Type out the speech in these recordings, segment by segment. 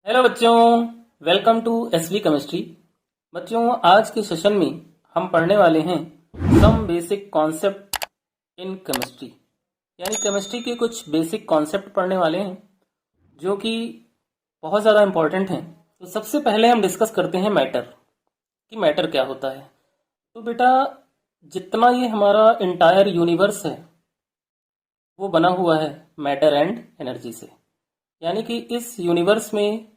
Hello बच्चों, welcome to SV chemistry. बच्चों, आज के सेशन में हम पढ़ने वाले हैं some basic concept in chemistry, यानी केमिस्ट्री के कुछ बेसिक कॉन्सेप्ट पढ़ने वाले हैं जो कि बहुत ज़्यादा इम्पोर्टेंट हैं। तो सबसे पहले हम डिस्कस करते हैं मैटर, कि मैटर क्या होता है। तो बेटा, जितना ये हमारा इंटायर यूनिवर्स है वो बना हुआ है मैटर एंड एनर्जी से, यानी कि इस यूनिवर्स में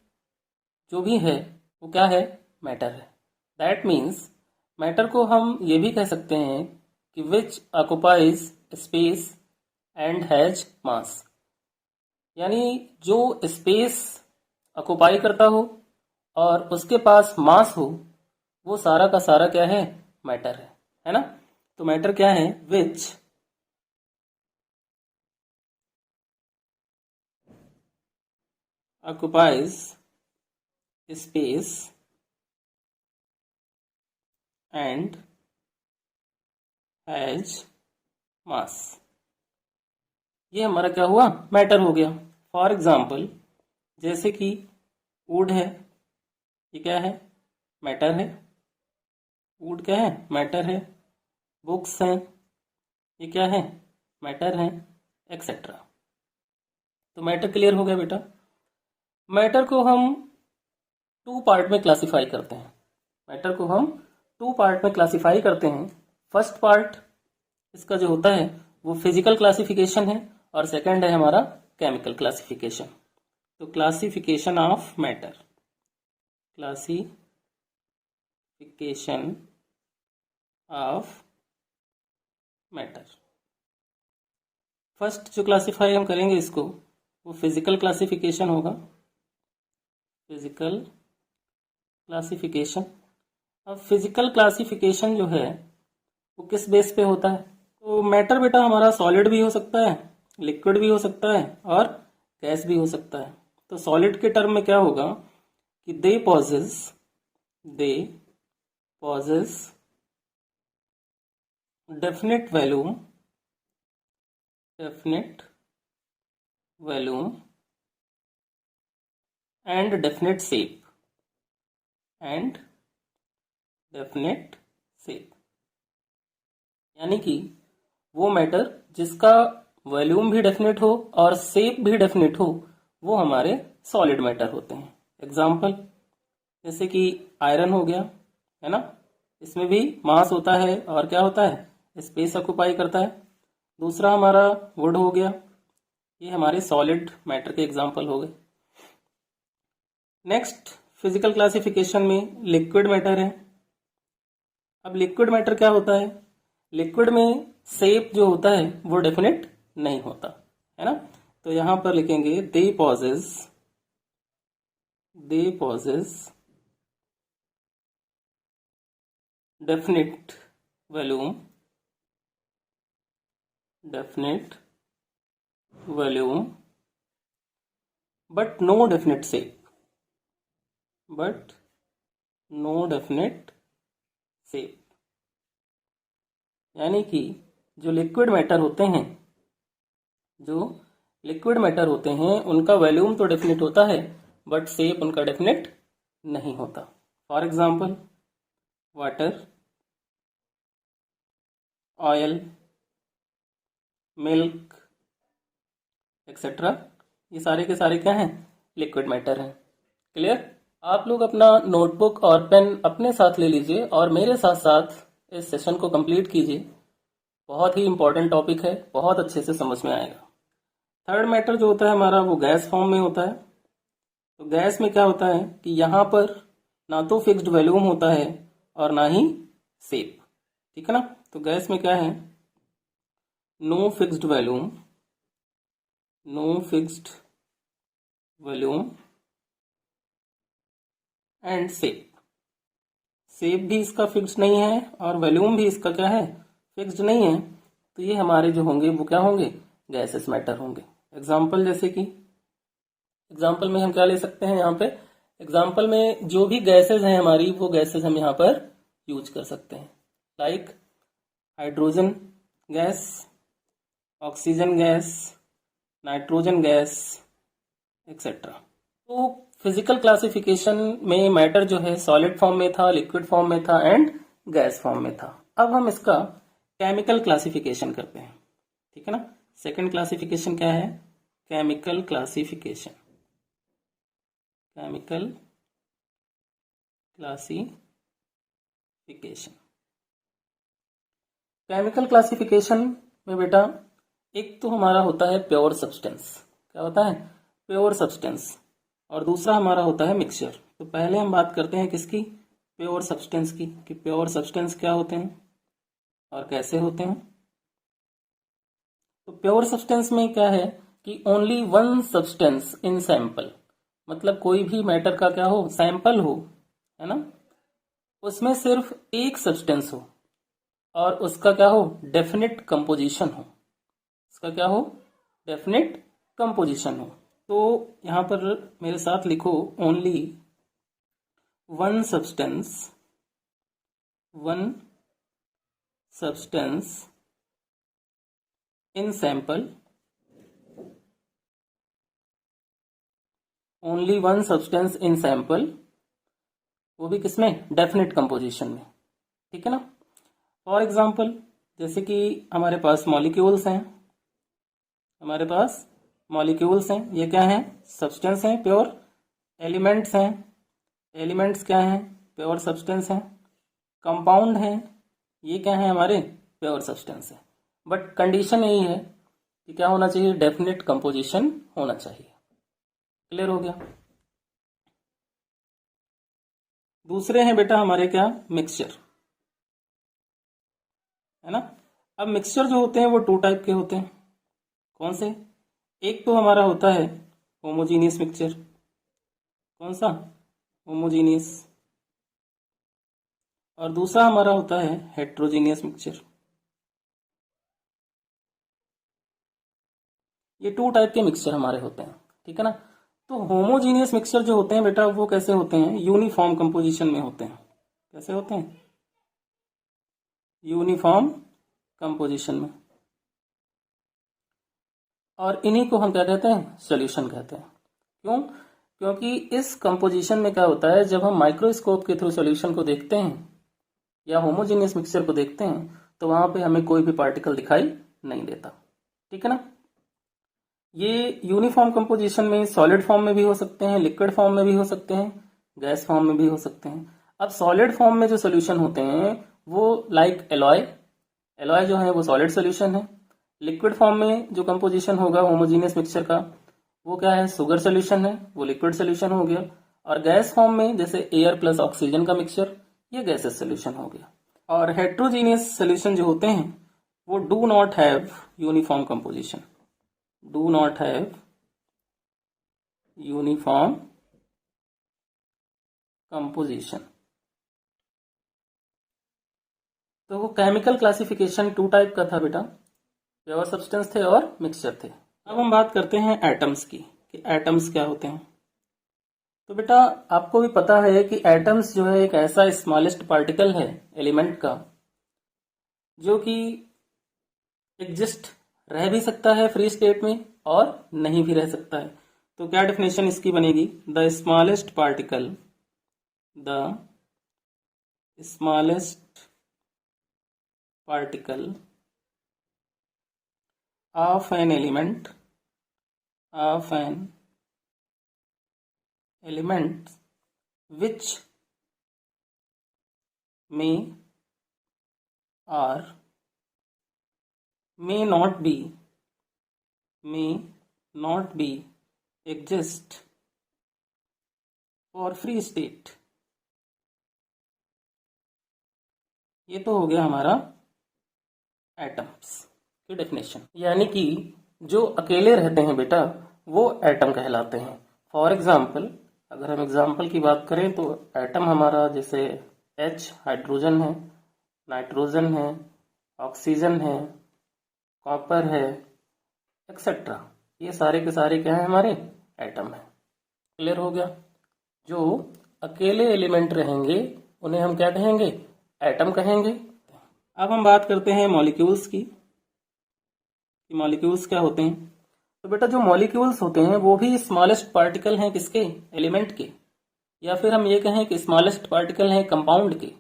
जो भी है वो क्या है? मैटर है। दैट मीन्स मैटर को हम ये भी कह सकते हैं कि which occupies space and has mass, यानी जो स्पेस ऑक्युपाई करता हो और उसके पास मास हो, वो सारा का सारा क्या है? मैटर है ना? तो मैटर क्या है? Which occupies space and has mass. ये हमारा क्या हुआ? मैटर हो गया। फॉर एग्जाम्पल, जैसे कि वुड है, ये क्या है? मैटर है। वुड क्या है? मैटर है। बुक्स हैं, ये क्या है? मैटर है, एक्सेट्रा। तो मैटर क्लियर हो गया बेटा। मैटर को हम टू पार्ट में क्लासिफाई करते हैं। मैटर को हम टू पार्ट में क्लासिफाई करते हैं। फर्स्ट पार्ट इसका जो होता है वो फिजिकल क्लासिफिकेशन है और सेकंड है हमारा केमिकल क्लासिफिकेशन। तो classification of matter, classification of matter. First जो क्लासिफाई हम करेंगे इसको, वो फिजिकल क्लासिफिकेशन होगा। Physical classification. अब फिजिकल क्लासिफिकेशन जो है वो किस बेस पे होता है? तो मैटर बेटा हमारा सॉलिड भी हो सकता है, लिक्विड भी हो सकता है और गैस भी हो सकता है। तो सॉलिड के टर्म में क्या होगा कि they possess definite volume and definite shape, यानी कि वो मैटर जिसका वॉल्यूम भी डेफिनेट हो और शेप भी डेफिनेट हो, वो हमारे सॉलिड मैटर होते हैं। एग्जाम्पल जैसे कि आयरन हो गया, है ना? इसमें भी मास होता है और क्या होता है? स्पेस ऑक्युपाई करता है। दूसरा हमारा वुड हो गया, ये हमारे सॉलिड मैटर के एग्जाम्पल हो गए। नेक्स्ट फिजिकल क्लासिफिकेशन में लिक्विड मैटर है। अब लिक्विड मैटर क्या होता है? लिक्विड में शेप जो होता है वो डेफिनेट नहीं होता, है ना? तो यहां पर लिखेंगे they possess definite volume but no definite shape, यानी कि जो लिक्विड मैटर होते हैं उनका वॉल्यूम तो डेफिनेट होता है बट शेप उनका डेफिनेट नहीं होता। For example water, oil, milk etcetera, ये सारे के सारे क्या हैं? लिक्विड मैटर हैं। क्लियर? आप लोग अपना नोटबुक और पेन अपने साथ ले लीजिए और मेरे साथ साथ इस सेशन को कंप्लीट कीजिए। बहुत ही इंपॉर्टेंट टॉपिक है, बहुत अच्छे से समझ में आएगा। थर्ड मैटर जो होता है हमारा वो गैस फॉर्म में होता है। तो गैस में क्या होता है कि यहाँ पर ना तो फिक्स्ड वॉल्यूम होता है और ना ही शेप, ठीक है ना? तो गैस में क्या है? No fixed volume and shape भी इसका फिक्स्ड नहीं है और वॉल्यूम भी इसका क्या है? फिक्स्ड नहीं है। तो ये हमारे जो होंगे वो क्या होंगे? गैसेस मैटर होंगे। एग्जाम्पल जैसे कि एग्जाम्पल में हम क्या ले सकते हैं? यहाँ पे एग्जाम्पल में जो भी गैसेस हैं हमारी, वो गैसेस हम यहाँ पर यूज कर सकते हैं। Like hydrogen gas, oxygen gas, nitrogen gas etcetera. तो फिजिकल क्लासिफिकेशन में मैटर जो है सॉलिड फॉर्म में था, लिक्विड फॉर्म में था एंड गैस फॉर्म में था। अब हम इसका केमिकल क्लासिफिकेशन करते हैं, ठीक है ना। सेकंड क्लासिफिकेशन क्या है? Chemical classification. Chemical classification, chemical classification में बेटा एक तो हमारा होता है प्योर सब्सटेंस। क्या होता है? Pure substance. और दूसरा हमारा होता है मिक्सचर। तो पहले हम बात करते हैं किसकी? प्योर सब्सटेंस की, कि प्योर सब्सटेंस क्या होते हैं और कैसे होते हैं। तो प्योर सब्सटेंस में क्या है कि only one substance in sample, मतलब कोई भी मैटर का क्या हो, सैंपल हो, है ना, उसमें सिर्फ एक सब्सटेंस हो और उसका क्या हो, डेफिनेट कंपोजिशन हो। उसका क्या हो, डेफिनेट कंपोजिशन हो। तो यहां पर मेरे साथ लिखो, only one substance in sample, only one substance in sample, वो भी किसमें? डेफिनेट कंपोजिशन में, ठीक है ना। फॉर एग्जाम्पल जैसे कि हमारे पास मॉलिक्यूल्स हैं, हमारे पास मॉलिक्यूल्स हैं, ये क्या हैं? सब्सटेंस हैं, प्योर। एलिमेंट्स हैं, एलिमेंट्स क्या हैं? प्योर सब्सटेंस हैं। कंपाउंड हैं, ये क्या है? हमारे प्योर सब्सटेंस है। बट कंडीशन यही है कि क्या होना चाहिए? डेफिनेट कंपोजिशन होना चाहिए। क्लियर हो गया? दूसरे हैं बेटा हमारे क्या? मिक्सचर, है ना। अब मिक्सचर जो होते हैं वो टू टाइप के होते हैं। कौन से? एक तो हमारा होता है होमोजीनियस मिक्सचर। कौन सा? होमोजीनियस। और दूसरा हमारा होता है हेट्रोजीनियस मिक्सचर। ये टू टाइप के मिक्सचर हमारे होते हैं, ठीक है ना। तो होमोजीनियस मिक्सचर जो होते हैं बेटा वो कैसे होते हैं? यूनिफॉर्म कंपोजिशन में होते हैं। कैसे होते हैं? यूनिफॉर्म कंपोजिशन में। और इन्हीं को हम क्या कहते हैं? सॉल्यूशन कहते हैं। क्यों? क्योंकि इस कंपोजिशन में क्या होता है, जब हम माइक्रोस्कोप के थ्रू सॉल्यूशन को देखते हैं या होमोजीनियस मिक्सचर को देखते हैं तो वहां पे हमें कोई भी पार्टिकल दिखाई नहीं देता, ठीक है ना। ये यूनिफॉर्म कंपोजिशन में सॉलिड फॉर्म में भी हो सकते हैं, लिक्विड फॉर्म में भी हो सकते हैं, गैस फॉर्म में भी हो सकते हैं। अब सॉलिड फॉर्म में जो सोल्यूशन होते हैं वो लाइक एलॉय, एलॉय जो है वो सॉलिड सोल्यूशन है। लिक्विड फॉर्म में जो कंपोजिशन होगा होमोजीनियस मिक्सचर का वो क्या है? शुगर सोल्यूशन है, वो लिक्विड सोल्यूशन हो गया। और गैस फॉर्म में जैसे एयर प्लस ऑक्सीजन का मिक्सचर, ये गैसेस सोल्यूशन हो गया। और हेट्रोजीनियस सोल्यूशन जो होते हैं वो do not have uniform composition, do not have uniform composition। तो वो केमिकल क्लासिफिकेशन टू टाइप का था बेटा, प्योर सब्सटेंस थे और मिक्सचर थे। अब हम बात करते हैं एटम्स की, कि एटम्स क्या होते हैं। तो बेटा आपको भी पता है कि एटम्स जो है एक ऐसा स्मॉलेस्ट पार्टिकल है एलिमेंट का जो कि एग्जिस्ट रह भी सकता है फ्री स्टेट में और नहीं भी रह सकता है। तो क्या डेफिनेशन इसकी बनेगी? The smallest particle, the smallest particle of an element, of an element which may or may not be exist for free state। ये तो हो गया हमारा एटम्स की डेफिनेशन। यानी कि जो अकेले रहते हैं बेटा वो एटम कहलाते हैं। फॉर एग्जाम्पल अगर हम एग्जाम्पल की बात करें तो एटम हमारा जैसे H हाइड्रोजन है, नाइट्रोजन है, ऑक्सीजन है, कॉपर है, एक्सेट्रा, ये सारे के सारे क्या है? हमारे एटम है। क्लियर हो गया? जो अकेले एलिमेंट रहेंगे उन्हें हम क्या कहेंगे? एटम कहेंगे। अब हम बात करते हैं मॉलिक्यूल्स की, कि मॉलिक्यूल्स क्या होते हैं। तो बेटा जो मॉलिक्यूल्स होते हैं वो भी स्मॉलेस्ट पार्टिकल हैं किसके, एलिमेंट के, या फिर हम ये कहें कि स्मॉलेस्ट पार्टिकल हैं कंपाउंड के,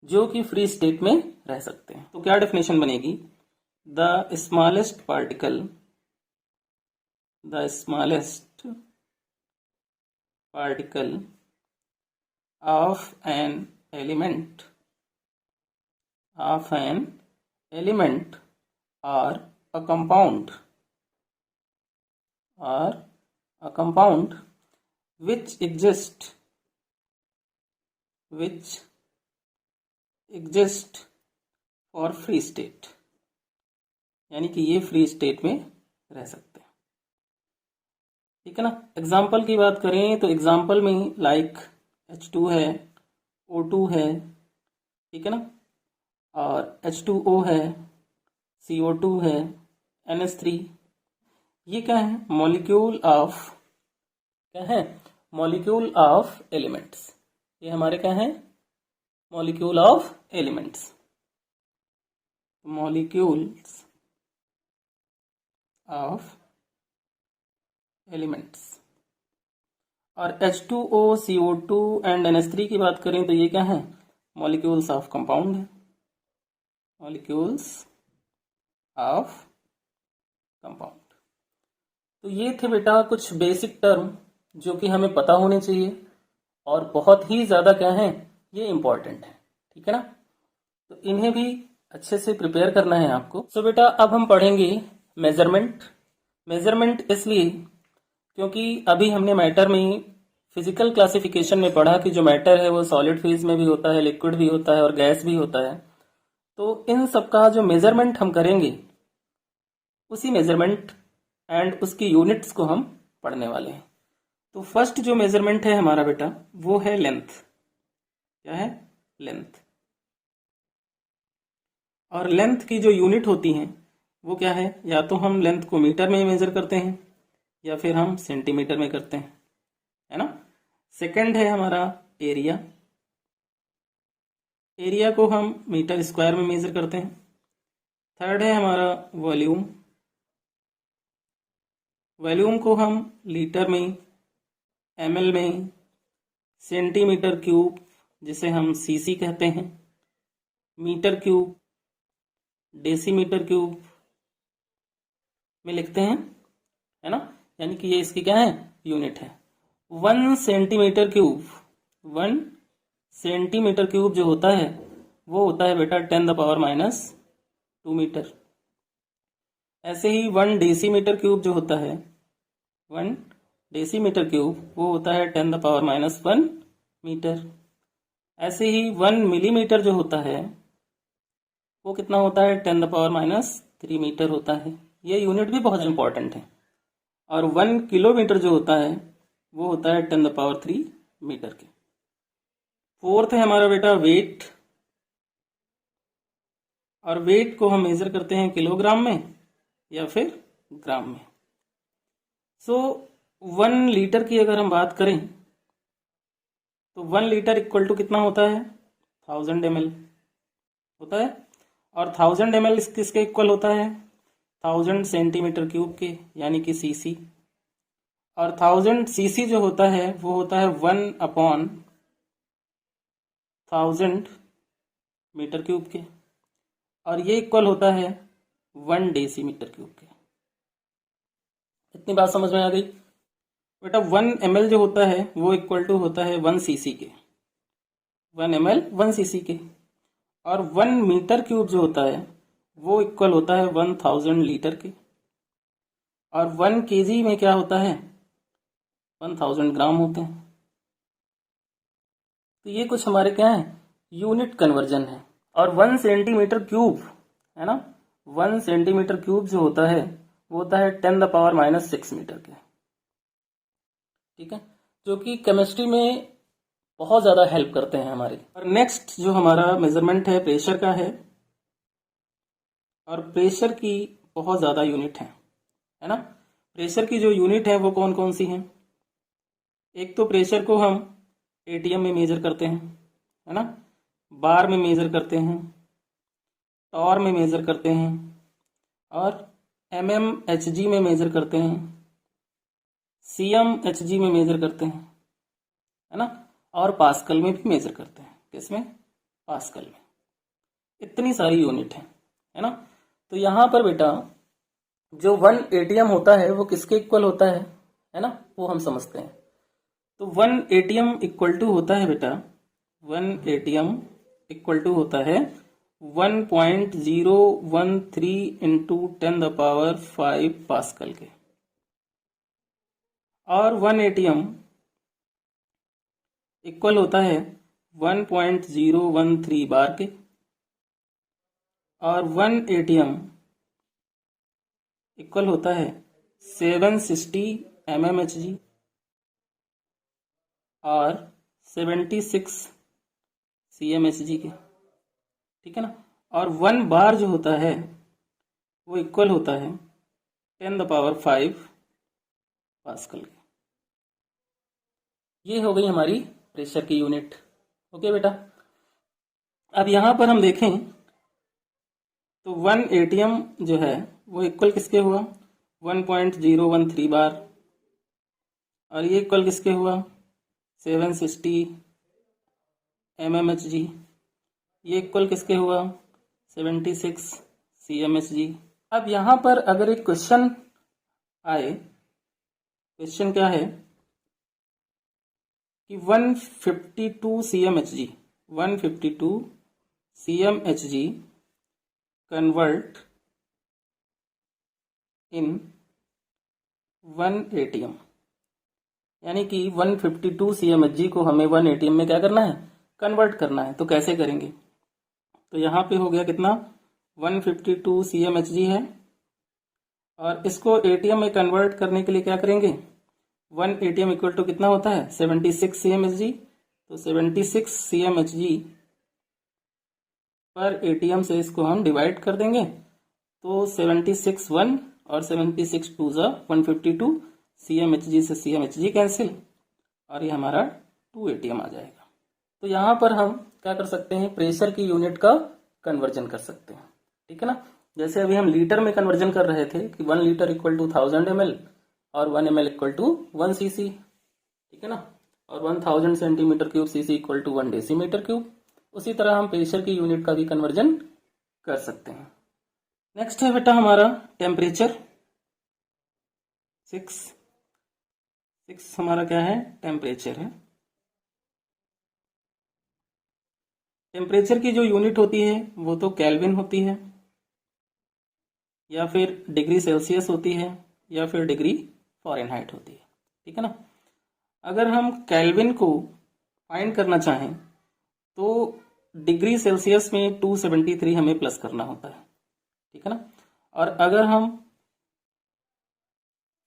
जो कि फ्री स्टेट में रह सकते हैं। तो क्या डेफिनेशन बनेगी, the smallest particle of an element or a compound which exist for free state, यानी कि ये फ्री स्टेट में रह सकते हैं। ठीक है ना। एग्जाम्पल की बात करें तो एग्जाम्पल में लाइक H2 है, O2 है, ठीक है ना, और H2O है, CO2 है, NH3, ये क्या है, मॉलिक्यूल ऑफ एलिमेंट्स। ये हमारे क्या है, molecule of elements, molecules of elements. और H2O, CO2 एंड NH3 की बात करें तो ये क्या है, मॉलिक्यूल्स ऑफ कंपाउंड है, मॉलिक्यूल्स ऑफ कंपाउंड। तो ये थे बेटा कुछ बेसिक टर्म जो कि हमें पता होने चाहिए और बहुत ही ज़्यादा क्या है, ये इम्पॉर्टेंट है। ठीक है ना। तो इन्हें भी अच्छे से प्रिपेयर करना है आपको। सो बेटा अब हम पढ़ेंगे मेजरमेंट इसलिए क्योंकि अभी हमने मैटर में फिजिकल क्लासिफिकेशन में पढ़ा कि जो मैटर है वो सॉलिड फेज में भी होता है, लिक्विड भी होता है और गैस भी होता है। तो इन सब का जो मेजरमेंट हम करेंगे उसी मेजरमेंट एंड उसकी यूनिट्स को हम पढ़ने वाले हैं। तो फर्स्ट जो मेजरमेंट है हमारा बेटा वो है लेंथ। क्या है, लेंथ। और लेंथ की जो यूनिट होती है वो क्या है, या तो हम लेंथ को मीटर में मेजर करते हैं या फिर हम सेंटीमीटर में करते हैं, है ना। सेकंड है हमारा एरिया। एरिया को हम मीटर स्क्वायर में मेजर करते हैं। थर्ड है हमारा वॉल्यूम। वॉल्यूम को हम लीटर में, ml में, सेंटीमीटर क्यूब जिसे हम cc कहते हैं, मीटर क्यूब, डेसीमीटर क्यूब में लिखते हैं, है ना। यानी कि ये इसकी क्या है, यूनिट है। 1 सेंटीमीटर क्यूब जो होता है वो होता है बेटा 10⁻⁻² मीटर। ऐसे ही 1 डेसीमीटर क्यूब जो होता है, 1 डेसीमीटर क्यूब वो होता है 10⁻⁻1 मीटर। ऐसे ही 1 मिलीमीटर जो होता है वो कितना होता है, 10⁻³ मीटर होता है। ये यूनिट भी बहुत इंपॉर्टेंट है। और 1 किलोमीटर जो होता है वो होता है 10⁻³ मीटर के। फोर्थ है हमारा बेटा वेट। और वेट को हम मेजर करते हैं किलोग्राम में या फिर ग्राम में। सो 1 लीटर की अगर हम बात करें तो 1 लीटर इक्वल टू कितना होता है, 1000 ml होता है। और 1000 ml किसके इक्वल होता है, 1000 सेंटीमीटर क्यूब के, यानी कि cc। और 1000 cc जो होता है वो होता है 1/1000 मीटर क्यूब के। और ये इक्वल होता है 1 डेसीमीटर क्यूब के। इतनी बात समझ में आ गई बेटा। 1 ml जो होता है वो इक्वल टू होता है 1 cc के, 1 ml 1 cc के। और 1 मीटर क्यूब जो होता है वो इक्वल होता है 1000 लीटर के। और 1 kg में क्या होता है, 1000 ग्राम होते हैं। तो ये कुछ हमारे क्या है, यूनिट कन्वर्जन है। और 1 सेंटीमीटर क्यूब है ना, 1 सेंटीमीटर क्यूब जो होता है वो होता है 10⁻⁻6 मीटर के। ठीक है, जो कि केमिस्ट्री में बहुत ज़्यादा हेल्प करते हैं हमारी। और नेक्स्ट जो हमारा मेजरमेंट है प्रेशर का है। और प्रेशर की बहुत ज़्यादा यूनिट है ना। प्रेशर की जो यूनिट है वो कौन कौन सी हैं, एक तो प्रेशर को हम एटीएम में मेजर करते हैं, है ना, बार में मेजर करते हैं, टॉर में मेजर करते हैं, और mmHg में मेजर करते हैं, cmHg में मेजर करते हैं, है ना, और पास्कल में भी मेजर करते हैं। किसमें? पास्कल में। इतनी सारी यूनिट है ना। तो यहाँ पर बेटा जो 1 ATM होता है वो किसके इक्वल होता है ना, वो हम समझते हैं। तो 1 ATM इक्वल टू होता है बेटा, 1 ATM इक्वल टू होता है 1.013 इंटू 10⁵ पास्कल के, और 1 ATM इक्वल होता है 1.013 बार के, और 1 ATM इक्वल होता है 760 mmHg और 76 cmHg के, ठीक है ना। और 1 बार जो होता है वो इक्वल होता है 10⁵ पास्कल के। ये हो गई हमारी प्रेशर की यूनिट। ओके बेटा, अब यहां पर हम देखें तो 1 ATM जो है वो इक्वल किसके हुआ, 1.013 बार, और ये इक्वल किसके हुआ, 760 mmHg, ये इक्वल किसके हुआ, 76 cmHg। अब यहां पर अगर एक क्वेश्चन आए, क्वेश्चन क्या है कि 152 cmHg, 152 cmHg convert in 1 ATM, यानी कि 152 cmHg को हमें 1 ATM में क्या करना है, कन्वर्ट करना है। तो कैसे करेंगे, तो यहाँ पे हो गया कितना, 152 cmHg है, और इसको ATM में कन्वर्ट करने के लिए क्या करेंगे, 1 ATM इक्वल टू कितना होता है, 76 cmHg। तो 76 cmHg पर ATM से इसको हम डिवाइड कर देंगे, तो 76 1 और 76 2 जा 152, cmHg से cmHg कैंसिल, और ये हमारा 2 ATM आ जाएगा। तो यहाँ पर हम क्या कर सकते हैं, प्रेशर की यूनिट का कन्वर्जन कर सकते हैं, ठीक है ना। जैसे अभी हम लीटर में कन्वर्जन कर रहे थे कि 1 लीटर इक्वल टू 1000 ml और 1 ml इक्वल टू 1 cc, ठीक है ना, और 1000 centimetre cube cc equal to 1 decimetre cube. उसी तरह हम प्रेशर की यूनिट का भी कन्वर्जन कर सकते हैं। नेक्स्ट है बेटा हमारा टेम्परेचर। 6 हमारा क्या है, टेम्परेचर है। टेम्परेचर की जो यूनिट होती है वो तो केल्विन होती है, या फिर डिग्री सेल्सियस होती है, या फिर डिग्री फ़ारेनहाइट होती है, ठीक है ना। अगर हम केल्विन को फाइंड करना चाहें तो डिग्री सेल्सियस में 273 हमें प्लस करना होता है, ठीक है ना। और अगर हम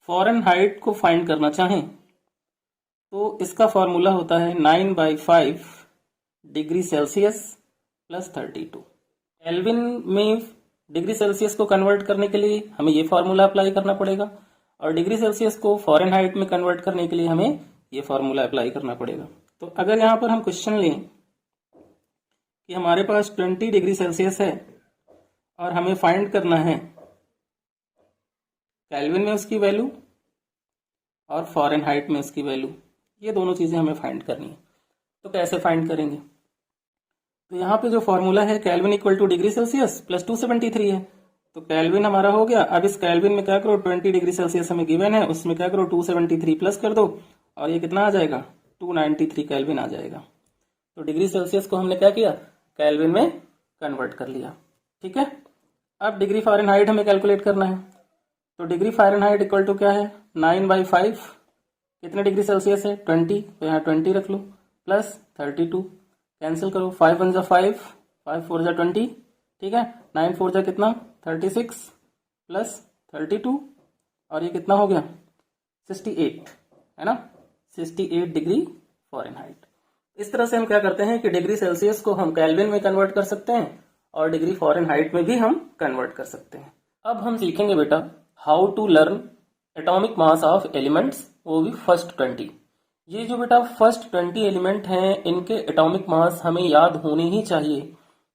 फ़ारेनहाइट को फाइंड करना चाहें तो इसका फॉर्मूला होता है 9/5 डिग्री सेल्सियस प्लस 32। केल्विन में डिग्री सेल्सियस को कन्वर्ट करने के लिए हमें ये फॉर्मूला अप्लाई करना पड़ेगा, और डिग्री सेल्सियस को फ़ारेनहाइट में कन्वर्ट करने के लिए हमें ये फॉर्मूला अप्लाई करना पड़ेगा। तो अगर यहाँ पर हम क्वेश्चन लें कि हमारे पास 20 डिग्री सेल्सियस है और हमें फाइंड करना है केल्विन में उसकी वैल्यू और फ़ारेनहाइट में उसकी वैल्यू, ये दोनों चीज़ें हमें फाइंड करनी है। तो कैसे फाइंड करेंगे, तो यहाँ पे जो फॉर्मूला है kelvin equal two degree Celsius plus 273 है, तो केल्विन हमारा हो गया। अब इस केल्विन में क्या करो, 20 डिग्री सेल्सियस हमें गिवन है, उसमें क्या करो 273 प्लस कर दो, और ये कितना आ जाएगा, 293 केल्विन आ जाएगा। तो डिग्री सेल्सियस को हमने क्या किया, केल्विन में कन्वर्ट कर लिया, ठीक है। अब डिग्री फ़ारेनहाइट हमें कैलकुलेट करना है, तो डिग्री फ़ारेनहाइट इक्वल टू क्या है, 9/5 कितने डिग्री सेल्सियस है, 20, तो यहाँ 20 रख लो, प्लस 32 कैंसिल करो, 5 1 जा 5, 5 4 जा 20, ठीक है, 9 4 जा कितना 36 प्लस 32, और ये कितना हो गया 68, है ना, 68 डिग्री फ़ारेनहाइट। इस तरह से हम क्या करते हैं कि डिग्री सेल्सियस को हम केल्विन में कन्वर्ट कर सकते हैं और डिग्री फ़ारेनहाइट में भी हम कन्वर्ट कर सकते हैं। अब हम सीखेंगे बेटा how to learn atomic mass of elements, वो भी फर्स्ट 20। ये जो बेटा फर्स्ट 20 एलिमेंट हैं इनके एटॉमिक मास हमें याद होने ही चाहिए,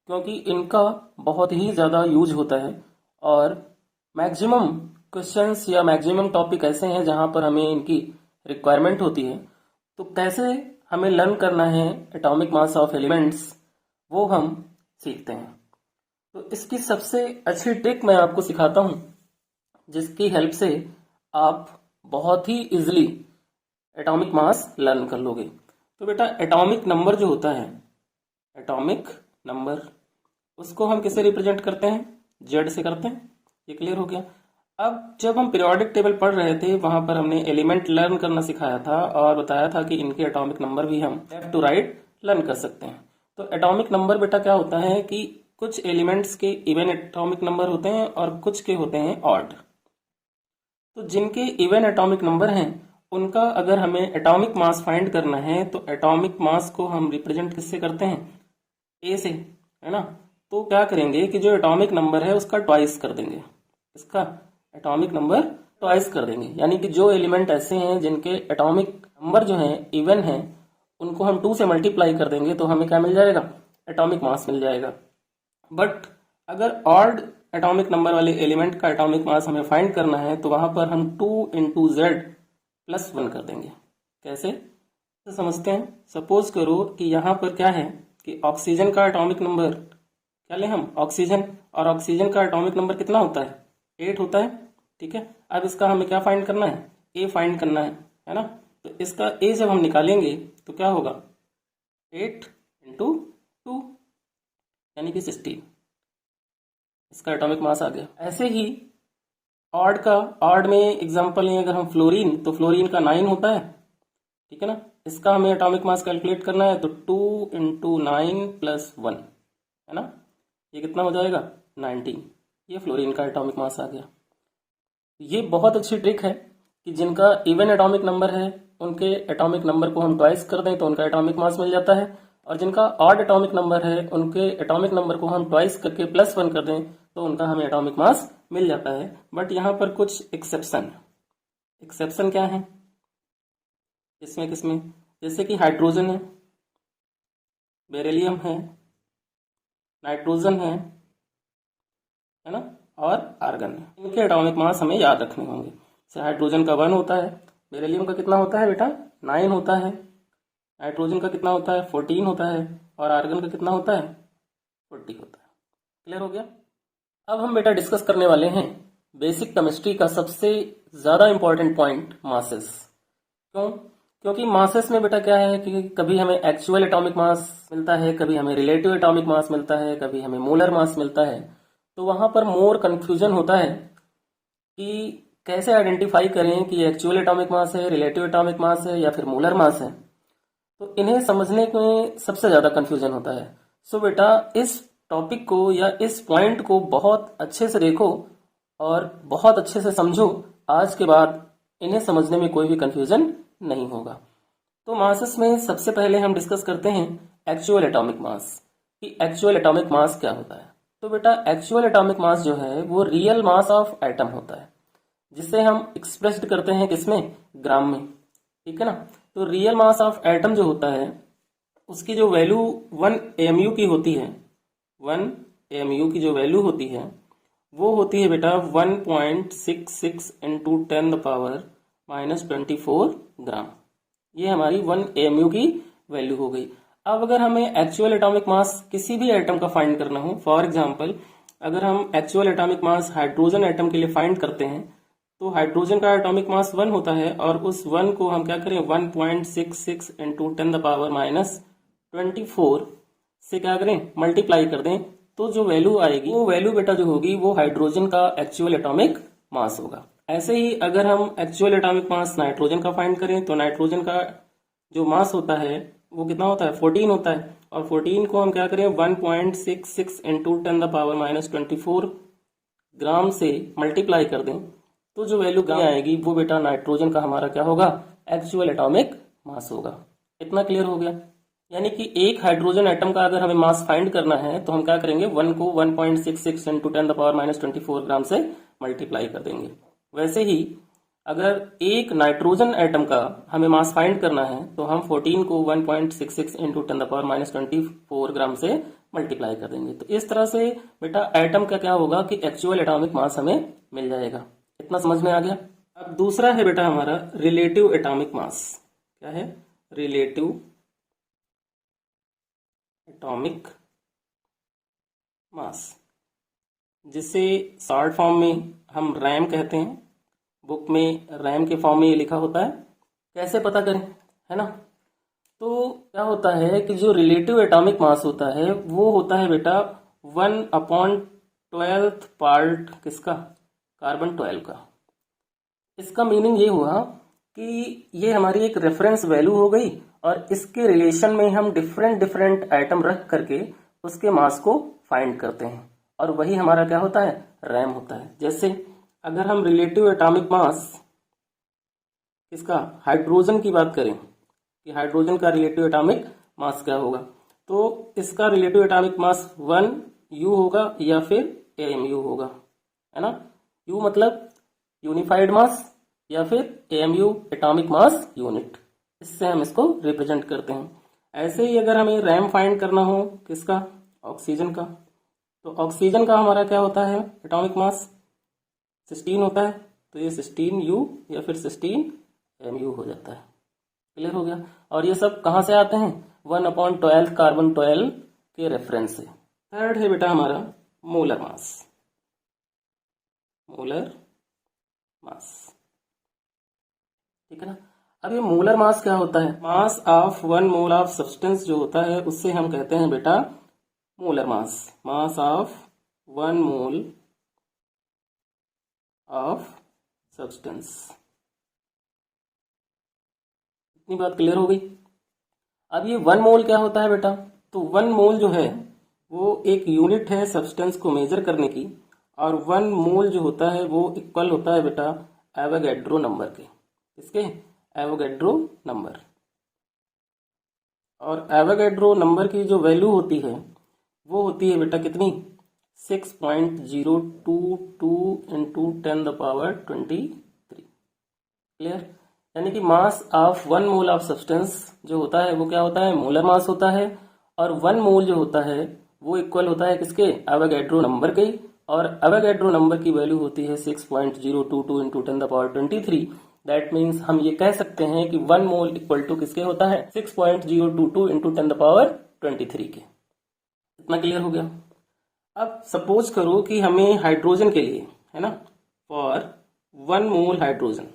क्योंकि इनका बहुत ही ज़्यादा यूज होता है और मैक्सिमम क्वेश्चंस या मैक्सिमम टॉपिक ऐसे हैं जहां पर हमें इनकी रिक्वायरमेंट होती है। तो कैसे हमें लर्न करना है एटॉमिक मास ऑफ एलिमेंट्स, वो हम सीखते हैं। तो इसकी सबसे अच्छी ट्रिक मैं आपको सिखाता हूं, जिसकी हेल्प से आप बहुत ही इजीली एटॉमिक मास लर्न कर लोगे। तो बेटा एटॉमिक नंबर जो होता है, एटॉमिक नंबर, उसको हम किससे रिप्रेजेंट करते हैं? जेड से करते हैं। ये क्लियर हो गया। अब जब हम पीरियोडिक टेबल पढ़ रहे थे वहां पर हमने एलिमेंट लर्न करना सिखाया था और बताया था कि इनके एटॉमिक नंबर भी हम लेफ्ट टू राइट लर्न कर सकते हैं। तो एटॉमिक नंबर बेटा क्या होता है कि कुछ एलिमेंट्स के इवन एटॉमिक नंबर होते हैं और कुछ के होते हैं ऑड। तो जिनके इवन एटॉमिक नंबर हैं उनका अगर हमें एटॉमिक मास फाइंड करना है तो एटॉमिक मास को हम रिप्रेजेंट किससे करते हैं? ए से, है ना। तो क्या करेंगे कि जो एटॉमिक नंबर है उसका ट्वाइस कर देंगे, इसका एटॉमिक नंबर ट्वाइस कर देंगे। यानी कि जो एलिमेंट ऐसे हैं जिनके एटॉमिक नंबर जो है इवन है, उनको हम 2 से मल्टीप्लाई कर देंगे तो हमें क्या मिल जाएगा? एटॉमिक मास मिल जाएगा। बट अगर ऑड एटॉमिक नंबर वाले एलिमेंट का एटॉमिक मास हमें फाइंड करना है तो वहां पर हम 2 × Z+1 कर देंगे। कैसे? तो समझते हैं। सपोज करो कि यहाँ पर क्या है कि ऑक्सीजन का एटॉमिक नंबर क्या लें हम? ऑक्सीजन, और ऑक्सीजन का एटॉमिक नंबर कितना होता है? 8 होता है। ठीक है। अब इसका हमें क्या फाइंड करना है? ए फाइंड करना है ना। तो इसका ए जब हम निकालेंगे तो क्या होगा? 8 × 2 यानी कि 16, इसका एटॉमिक मास आ गया। ऐसे ही ऑड का, ऑड में एग्जांपल लें अगर हम फ्लोरीन, तो फ्लोरीन का 9 होता है। ठीक है ना। इसका हमें एटॉमिक मास कैलकुलेट करना है तो 2 × 9 + 1, है ना। ये कितना हो जाएगा? 19। ये फ्लोरीन का एटॉमिक मास आ गया। ये बहुत अच्छी ट्रिक है कि जिनका इवन एटॉमिक नंबर है उनके एटॉमिक नंबर को हम ट्वाइस कर दें तो उनका एटॉमिक मास मिल जाता है, और जिनका ऑड एटॉमिक नंबर है उनके एटॉमिक नंबर को हम ट्वाइस करके +1 कर दें तो उनका हमें एटॉमिक मास मिल जाता है। बट यहाँ पर कुछ एक्सेप्शन क्या है? किसमें? जैसे कि हाइड्रोजन है, बेरिलियम है, नाइट्रोजन है ना, और आर्गन है। इनके एटॉमिक मास हमें याद रखने होंगे। जैसे हाइड्रोजन का 1 होता है, बेरिलियम का कितना होता है बेटा? 9 होता है, नाइट्रोजन का कितना होता है? 14 होता है, और आर्गन का कितना होता है? 40 होता है। क्लियर हो गया। अब हम बेटा डिस्कस करने वाले हैं बेसिक केमिस्ट्री का सबसे ज्यादा इंपॉर्टेंट पॉइंट, मासेस। क्यों? क्योंकि मासेस में बेटा क्या है कि कभी हमें एक्चुअल एटॉमिक मास मिलता है, कभी हमें रिलेटिव एटॉमिक मास मिलता है, कभी हमें मोलर मास मिलता है। तो वहां पर मोर कंफ्यूजन होता है कि कैसे आइडेंटिफाई करें कि एक्चुअल एटॉमिक मास है, रिलेटिव एटॉमिक मास है, या फिर मोलर मास है। तो इन्हें समझने में सबसे ज्यादा कंफ्यूजन होता है। सो बेटा इस टॉपिक को या इस पॉइंट को बहुत अच्छे से देखो और बहुत अच्छे से समझो। आज के बाद इन्हें समझने में कोई भी कंफ्यूजन नहीं होगा। तो मासेस में सबसे पहले हम डिस्कस करते हैं एक्चुअल एटॉमिक मास, कि एक्चुअल एटॉमिक मास क्या होता है। तो बेटा एक्चुअल एटॉमिक मास जो है वो रियल मास ऑफ एटम होता है, जिसे हम एक्सप्रेस्ड करते हैं किसमें? ग्राम में। ठीक है ना। तो रियल मास ऑफ एटम जो होता है उसकी जो वैल्यू 1 AMU की होती है, 1 AMU की जो वैल्यू होती है वो होती है बेटा 1.66 × 10⁻⁻24 ग्राम। ये हमारी 1 AMU की वैल्यू हो गई। अब अगर हमें एक्चुअल एटॉमिक मास किसी भी एटम का फाइंड करना हो, फॉर एग्जांपल अगर हम actual atomic mass hydrogen atom के लिए फाइंड करते हैं तो हाइड्रोजन का एटॉमिक मास 1 होता है, और उस 1 को हम क्या करें? 1.66 × 10⁻⁻24 से क्या करें? मल्टीप्लाई कर दें। तो जो वैल्यू आएगी वो वैल्यू बेटा जो होगी वो हाइड्रोजन का एक्चुअल एटॉमिक मास होगा। ऐसे ही अगर हम एक्चुअल एटॉमिक मास नाइट्रोजन का फाइंड करें तो नाइट्रोजन का जो मास होता है वो कितना होता है? 14 होता है, और 14 को हम क्या करें? 1.66 × 10⁻⁻24 ग्राम से मल्टीप्लाई कर दें तो जो वैल्यू आएगी वो बेटा नाइट्रोजन का हमारा क्या होगा? एक्चुअल एटॉमिक मास होगा। इतना क्लियर हो गया। यानी कि एक हाइड्रोजन एटम का अगर हमें मास फाइंड करना है तो हम क्या करेंगे? 1 को 1.66 × 10⁻⁻24 ग्राम से मल्टीप्लाई कर देंगे। वैसे ही अगर एक नाइट्रोजन एटम का हमें मास फाइंड करना है तो हम 14 को 1.66 × 10⁻⁻24 ग्राम से मल्टीप्लाई कर देंगे। तो इस तरह से बेटा एटम का क्या होगा कि एक्चुअल एटॉमिक मास हमें मिल जाएगा। इतना समझ में आ गया। अब दूसरा है बेटा हमारा रिलेटिव एटॉमिक मास। क्या है? रिलेटिव एटॉमिक मास, जिसे शॉर्ट फॉर्म में हम रैम कहते हैं। बुक में रैम के फॉर्म में ये लिखा होता है। कैसे पता करें, है ना? तो क्या होता है कि जो रिलेटिव एटॉमिक मास होता है वो होता है बेटा 1/12 पार्ट किसका? कार्बन 12 का। इसका मीनिंग ये हुआ कि ये हमारी एक रेफरेंस वैल्यू हो गई और इसके रिलेशन में हम डिफरेंट डिफरेंट आइटम रख करके उसके मास को फाइंड करते हैं और वही हमारा क्या होता है? रैम होता है। जैसे अगर हम रिलेटिव एटॉमिक मास किसका? हाइड्रोजन की बात करें कि हाइड्रोजन का रिलेटिव एटॉमिक मास क्या होगा, तो इसका रिलेटिव एटॉमिक मास 1U होगा या फिर AMU होगा, है ना? U मतलब यूनिफाइड मास या फिर AMU एटॉमिक मास यूनिट। इससे हम इसको रिप्रेजेंट करते हैं। ऐसे ही अगर हमें रैम फाइंड करना हो किसका? ऑक्सीजन का, तो ऑक्सीजन का हमारा क्या होता है? एटॉमिक मास 16 होता है, तो ये 16U या फिर 16MU हो जाता है। क्लियर हो गया? और ये सब कहाँ से आते हैं? 1/12 कार्बन 12 के रेफरेंस से। थर्ड है बेटा हमारा मोलर मास। मोलर मास, ठीक है ना? अब ये मोलर मास क्या होता है? Mass of 1 mole of substance जो होता है उससे हम कहते हैं बेटा molar mass. Mass of 1 mole of substance. इतनी बात क्लियर हो गई। अब ये 1 मोल क्या होता है बेटा? तो 1 मोल जो है वो एक यूनिट है सब्सटेंस को मेजर करने की, और 1 मोल जो होता है वो इक्वल होता है बेटा एवोगैड्रो नंबर के। इसके एवोगैड्रो नंबर। और एवोगैड्रो नंबर की जो वैल्यू होती है वो होती है बेटा कितनी? 6.022 इंटू 10⁻23। क्लियर? यानी कि mass of 1 mole of substance जो होता है वो क्या होता है? मोलर मास होता है। और 1 मोल जो होता है वो इक्वल होता है किसके? एवोगैड्रो नंबर के। और एवोगैड्रो नंबर की वैल्यू होती है 6.022 इंटू 10⁻23। दैट मीन्स हम ये कह सकते हैं कि 1 मोल इक्वल टू किसके होता है? 6.022 इंटू 10⁻23 के। इतना क्लियर हो गया। अब सपोज करो कि हमें हाइड्रोजन के लिए, है ना, for 1 mole hydrogen,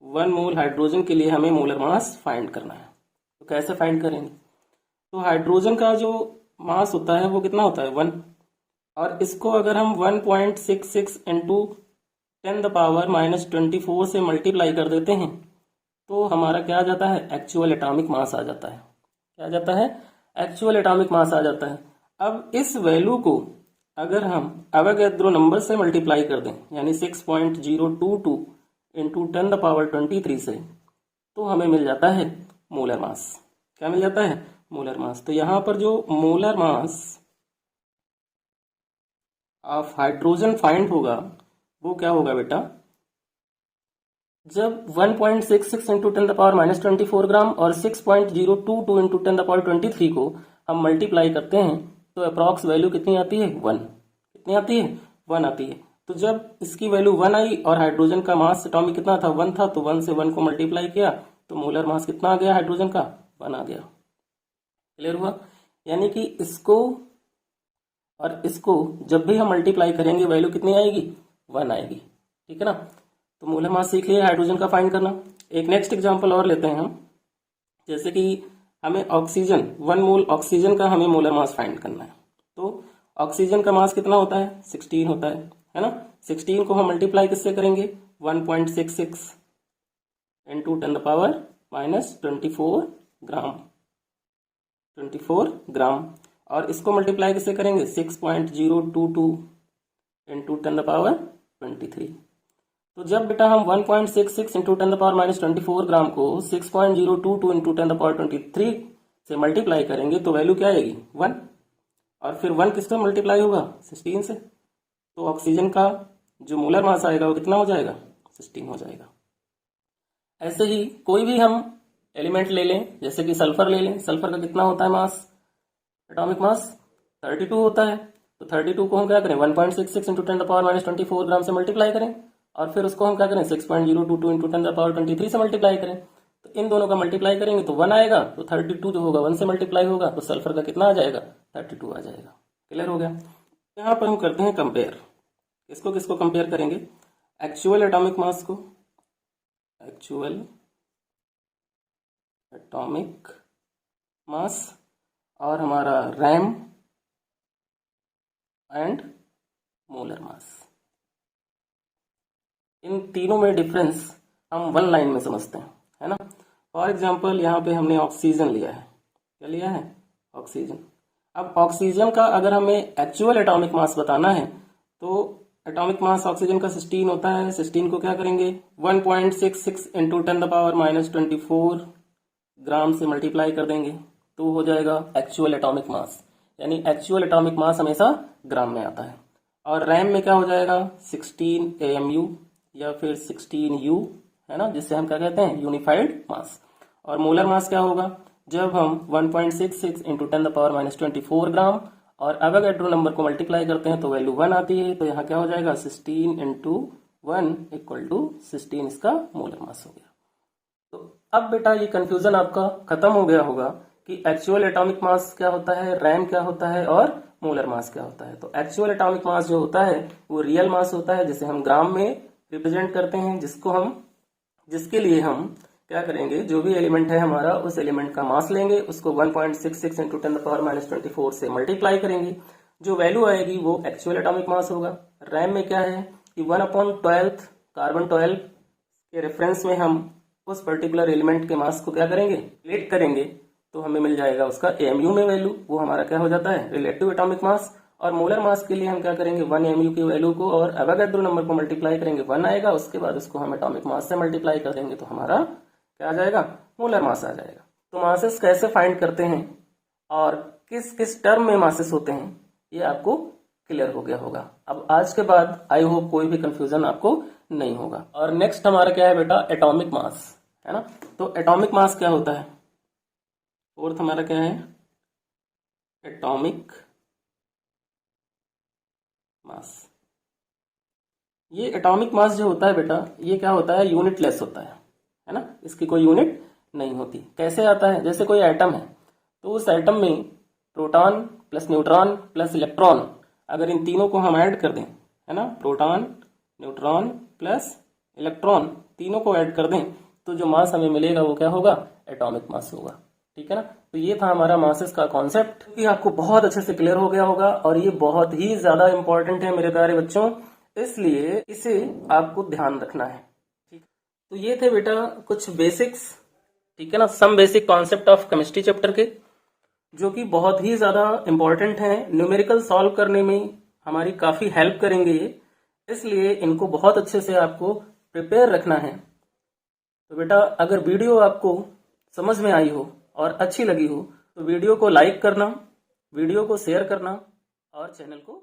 1 mole hydrogen के लिए हमें मोलर मास फाइंड करना है। तो कैसे फाइंड करेंगे? तो हाइड्रोजन का जो मास होता है वो कितना होता है? 1। और इसको अगर हम 1.66 इंटू 10⁻24 से मल्टीप्लाई कर देते हैं तो हमारा क्या आ जाता है? एक्चुअल एटॉमिक मास आ जाता है। क्या आ जाता है? एक्चुअल एटॉमिक मास आ जाता है। अब इस वैल्यू को अगर हम एवोगैड्रो नंबर से मल्टीप्लाई कर दें, यानी 6.022 इंटू 10⁻23 से, तो हमें मिल जाता है मोलर मास। क्या मिल जाता है? Molar mass. तो यहां पर जो molar mass of hydrogen find होगा वो क्या होगा बेटा? जब 1.66 इंटू 10⁻24 ग्राम और 6.022 इंटू 10⁻23 को हम मल्टीप्लाई करते हैं तो अप्रॉक्स वैल्यू कितनी आती है? 1। कितनी आती है? 1 आती है। तो जब इसकी वैल्यू 1 आई और हाइड्रोजन का मास एटॉमिक कितना था? 1 था, तो 1 से 1 को मल्टीप्लाई किया तो मोलर मास कितना आ गया हाइड्रोजन का? 1 आ गया। क्लियर हुआ? यानी कि इसको और इसको जब भी हम मल्टीप्लाई करेंगे वैल्यू कितनी आएगी? 1 आएगी। ठीक है ना? तो मोलर मास सीख लिया हाइड्रोजन का फाइंड करना। एक नेक्स्ट एग्जांपल और लेते हैं हम। जैसे कि हमें ऑक्सीजन, 1 मोल ऑक्सीजन का हमें मोलर मास फाइंड करना है। तो ऑक्सीजन का मास कितना होता है? 16 होता है ना? 16 को हम मल्टीप्लाई किससे करेंगे? 1.66 इंटू 10⁻24 ग्राम, 24 ग्राम। और इसको मल्टीप्लाई किससे करेंगे? 6.022 इंटू 10⁻23। तो जब बेटा हम 1.66 इंटू 10⁻24 ग्राम को 6.022 इंटू 10⁻23 से मल्टीप्लाई करेंगे तो वैल्यू क्या आएगी? 1। और फिर 1 किससे मल्टीप्लाई होगा? 16 से। तो ऑक्सीजन का जो मोलर मास आएगा वो कितना हो जाएगा? 16 हो जाएगा। ऐसे ही कोई भी हम एलिमेंट ले लें, जैसे कि सल्फर ले लें। सल्फर का कितना होता है मास? एटॉमिक मास 32 होता है। तो 32 को हम क्या करें 1.66 इंटू 10 पावर माइनस 24 ग्राम से मल्टीप्लाई करें और फिर उसको हम क्या करें 6.022 इंटू 10 पावर 23 से मल्टीप्लाई करें। तो इन दोनों का मल्टीप्लाई करेंगे तो 1 आएगा, तो 32 जो होगा 1 से मल्टीप्लाई होगा तो सल्फर का कितना आ जाएगा 32 आ जाएगा। क्लियर हो गया। यहाँ पर हम करते हैं कंपेयर। किसको किसको कंपेयर करेंगे, एक्चुअल एटॉमिक मास को, एक्चुअल एटॉमिक मास और हमारा रैम एंड मोलर मास। इन तीनों में डिफरेंस हम वन लाइन में समझते हैं, है ना। फॉर एग्जांपल यहाँ पे हमने ऑक्सीजन लिया है, क्या लिया है ऑक्सीजन। अब ऑक्सीजन का अगर हमें एक्चुअल एटॉमिक मास बताना है तो एटॉमिक मास ऑक्सीजन का 16 होता है। 16 को क्या करेंगे 1.66 इंटू 10 पावर माइनस 24 ग्राम से मल्टीप्लाई कर देंगे तो हो जाएगा एक्चुअल एटॉमिक मास। यानी एक्चुअल एटॉमिक मास हमेशा ग्राम में आता है। और रैम में क्या हो जाएगा 16 AMU या फिर 16U, है ना, जिससे हम क्या कहते हैं यूनिफाइड मास। और मोलर मास क्या होगा, जब हम 1.66 इंटू 10 पावर माइनस 24 ग्राम और एवोगैड्रो नंबर को मल्टीप्लाई करते हैं तो वैल्यू 1 आती है। तो यहाँ क्या हो जाएगा 16 इंटू 1 इक्वल टू 16 इसका मोलर मास हो गया। तो अब बेटा ये कंफ्यूजन आपका खत्म हो गया होगा कि एक्चुअल एटॉमिक मास क्या होता है, रैम क्या होता है और मोलर मास क्या होता है। तो एक्चुअल एटॉमिक मास जो होता है वो रियल मास होता है जिसे हम ग्राम में रिप्रेजेंट करते हैं, जिसके लिए हम क्या करेंगे, जो भी एलिमेंट है हमारा उस एलिमेंट का मास लेंगे, उसको 1.66 इंटू 10 पावर माइनस 24 से मल्टीप्लाई करेंगे, जो वैल्यू आएगी वो एक्चुअल एटॉमिक मास होगा। रैम में क्या है कि 1/12 कार्बन 12 के रेफरेंस में हम उस पर्टिकुलर एलिमेंट के मास को क्या करेंगे रिलेट करेंगे तो हमें मिल जाएगा उसका AMU में वैल्यू, वो हमारा क्या हो जाता है रिलेटिव एटॉमिक मास। और मोलर मास के लिए हम क्या करेंगे 1 AMU की वैल्यू को और एवोगैड्रो नंबर को मल्टीप्लाई करेंगे 1 आएगा, उसके बाद उसको हम एटॉमिक मास से मल्टीप्लाई कर देंगे तो हमारा क्या आ जाएगा मोलर मास आ जाएगा। तो मासेस कैसे फाइंड करते हैं और किस किस टर्म में मासेस होते हैं ये आपको क्लियर हो गया होगा। अब आज के बाद आई होप कोई भी कंफ्यूजन आपको नहीं होगा। और नेक्स्ट हमारा क्या है बेटा एटॉमिक मास, है ना। तो एटॉमिक मास क्या होता है, फोर्थ हमारा क्या है एटॉमिक मास। ये एटॉमिक मास जो होता है बेटा ये क्या होता है यूनिटलेस होता है ना, इसकी कोई यूनिट नहीं होती। कैसे आता है, जैसे कोई एटम है तो उस एटम में proton plus neutron plus electron, अगर इन तीनों को हम ऐड कर दें, है ना, प्रोटॉन न्यूट्रॉन प्लस इलेक्ट्रॉन तीनों को ऐड कर दें तो जो मास हमें मिलेगा वो क्या होगा एटॉमिक मास होगा। ठीक है ना। तो ये था हमारा मासेस का कॉन्सेप्ट, क्योंकि आपको बहुत अच्छे से क्लियर हो गया होगा और ये बहुत ही ज्यादा इंपॉर्टेंट है मेरे प्यारे बच्चों, इसलिए इसे आपको ध्यान रखना है। ठीक, तो ये थे बेटा कुछ बेसिक्स, ठीक है ना, some basic concept of chemistry chapter के, जो कि बहुत ही ज्यादा इंपॉर्टेंट है, न्यूमेरिकल सॉल्व करने में हमारी काफी हेल्प करेंगे ये, इसलिए इनको बहुत अच्छे से आपको प्रिपेयर रखना है। तो बेटा अगर वीडियो आपको समझ में आई हो और अच्छी लगी हो तो वीडियो को लाइक करना, वीडियो को शेयर करना और चैनल को